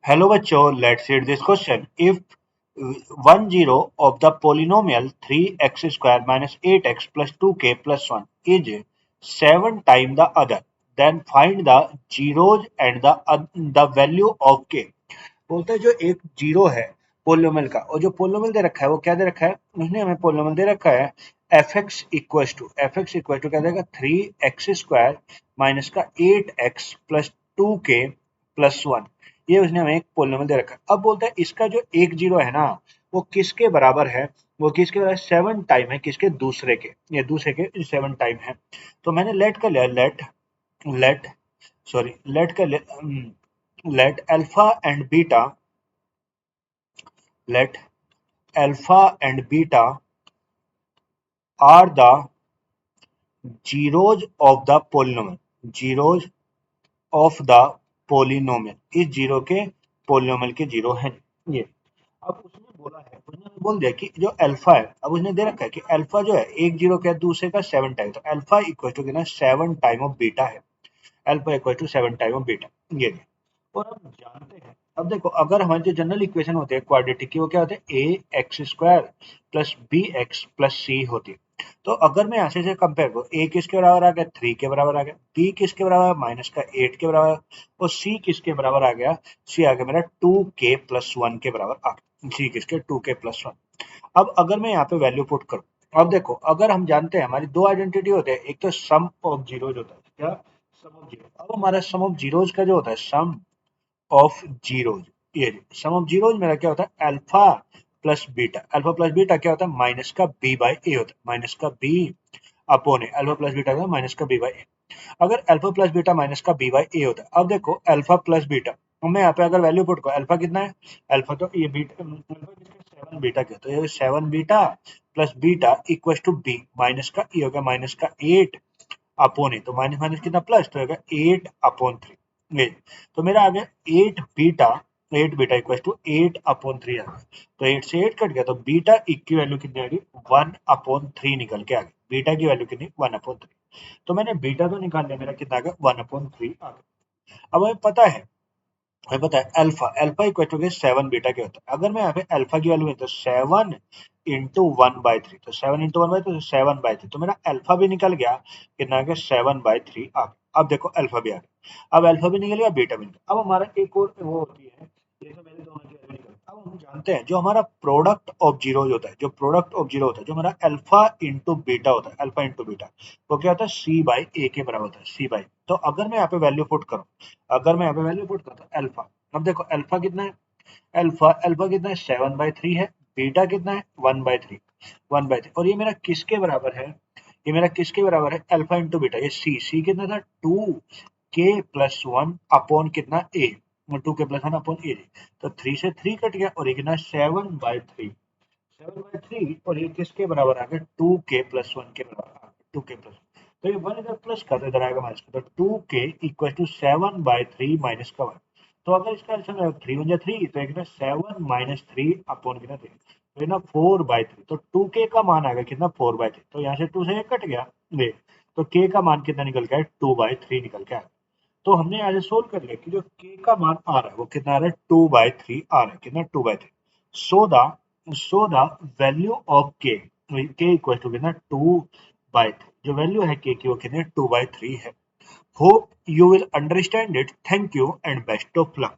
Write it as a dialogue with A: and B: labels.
A: Hello बच्चों, let's read this question. If one zero of the polynomial 3x square minus 8x plus 2k plus 1 is 7 times the other, then find the zeros and the value of k. बोलते हैं जो एक zero है polynomial का और जो polynomial दे रखा है वो क्या दे रखा है, उसने हमें पोलिनोमियल दे रखा है fx इक्वल टू क्या देगा 3x² माइनस का 8x प्लस 2k प्लस 1। ये उसने हमें एक पोलिनोमियल दे रखा है। अब बोलता है इसका जो एक जीरो है ना वो किसके बराबर है, वो किसके बराबर 7 टाइम है किसके दूसरे के, ये दूसरे के 7 टाइम है। तो मैंने लेट कर लिया, लेट सॉरी लेट कर लिया, let alpha and beta are the zeros of the polynomial, zeros of the polynomial, इस जीरो के पोलिनोमियल के जीरो हैं ये। अब उसने बोला है, उसने बोल दिया कि जो अल्फा है, अब उसने दे रखा है कि अल्फा जो है एक जीरो का दूसरे का 7 टाइम, तो अल्फा इक्वल टू कितना 7 टाइम ऑफ बीटा है, alpha equal to 7 time of beta ये। और हम जानते हैं, अब देखो अगर हमारे जो जनरल इक्वेशन होते हैं क्वाड्रेटिक की वो क्या होते हैं a x square plus b x plus c होती है। तो अगर मैं ऐसे से कंपेयर करूँ, ए किसके बराबर आ गया 3 के बराबर आ गया, बी किसके बराबर माइनस का 8 के बराबर, और सी किसके बराबर आ गया, सी आ गया मेरा 2k प्लस 1 के बराबर आ गया, सी किसके 2k प्लस 1। अब अगर मैं यहाँ पे वैल्यू पुट करूँ, अब देखो अगर हम जानते हैं हमारी दो आइडेंटिटी होते हैं, एक तो सम ऑफ जीरोज होता है, क्या सम ऑफ जीरो। अब हमारा सम ऑफ जीरोज का जो होता है सम ऑफ जीरोज, ये सम ऑफ जीरोज मेरा क्या होता है alpha plus beta, alpha plus beta क्या होता है माइनस का बी बाई ए होता है, माइनस का बी अपॉन ए, अल्फा प्लस बीटा का माइनस का बी बाई ए। अगर अल्फा प्लस बीटा माइनस का बी बाई ए होता है, अब देखो अल्फा प्लस बीटा, मैं यहाँ पे अगर वैल्यू पुट करूँ अल्फा कितना है, अल्फा तो ये बीटा अल्फा किसका 7 बीटा क्या, तो ये 7 beta plus beta equal to B minus का ये हो गया माइनस का 8 अपॉन ए, तो माइनस माइनस कितना प्लस, तो होगा 8 अपॉन 3 ये। तो मेरा आ गया 8 बीटा इक्वल टू 8 अपॉन 3 आ गया, तो 8 से 8 कट गया, तो बीटा की वैल्यू कितनी आ गई 1 अपॉन 3 निकल के आ गई, बीटा की वैल्यू कितनी 1 अपॉन 3। तो मैंने बीटा तो निकाल लिया, मेरा कितना आ गया 1 अपॉन 3 आ गया। अब हमें पता है alpha alpha equal to 7 beta क्या होता है, अगर मैं यहाँ पे अल्फा की वैल्यू तो 7 इंटू 1/3, तो 7 इंटू 1/3 तो 7/3, तो मेरा अल्फा भी निकल गया, कितना आ गया 7/3 आ गया। अब देखो अल्फा भी आ गया, अब अल्फा भी निकल गया बीटा भी निकल गया। अब हमारा एक और वो होती है, जैसे मैंने दोनों की वैल्यू निकाली। अब हम जानते हैं जो हमारा प्रोडक्ट ऑफ जीरो होता है, जो प्रोडक्ट ऑफ जीरो होता है, जो हमारा अल्फा इंटू बीटा होता है, अल्फा इंटू बीटा, वो क्या होता है सी बाई ए के बराबर होता है, सी बाई। तो अगर मैं यहाँ पे वैल्यू पुट करूँ, अगर मैं यहाँ पे वैल्यू पुट करता हूँ अल्फा, अब देखो अल्फा कितना है, अल्फा अल्फा कितना है 7/3 है, बीटा कितना है 1/3, 1/3, और ये मेरा किसके बराबर है, ये मेरा किसके बराबर है अल्फा इंटू बीटा, ये सी कितना था 2k+1 अपॉन कितना ए, 2k+1 अपॉन ए, तो 3 से 3 कट गया और ये कितना 7/3, 7/3, और ये किसके बराबर आ गया 2k+1 के बराबर आ गया, 2k+1। तो ये 1 इधर प्लस कर, इधर आएगा माइनस का, तो 2k इक्वल टू 7/3 माइनस का 1। तो अगर इसका आंसर 3 वन जा 3, तो एक ना 7 माइनस 3 अपॉन कितना 3, तो ये ना 4/3, तो 2k का मान आ गया कितना 4/3, तो यहाँ से 2 से 1 कट गया ये, तो k का मान कितना निकल के आया 2/3 निकल के आया। तो हमने यहाँ से सोल्व कर लिया कि जो k का मान आ रहा है वो कितना आ रहा है 2/3 आ रहा है, कितना 2/3। So the value of k equal to कितना 2/3, जो वैल्यू है k की वो कितने 2/3 है। Hope you will understand it, thank you and best of luck.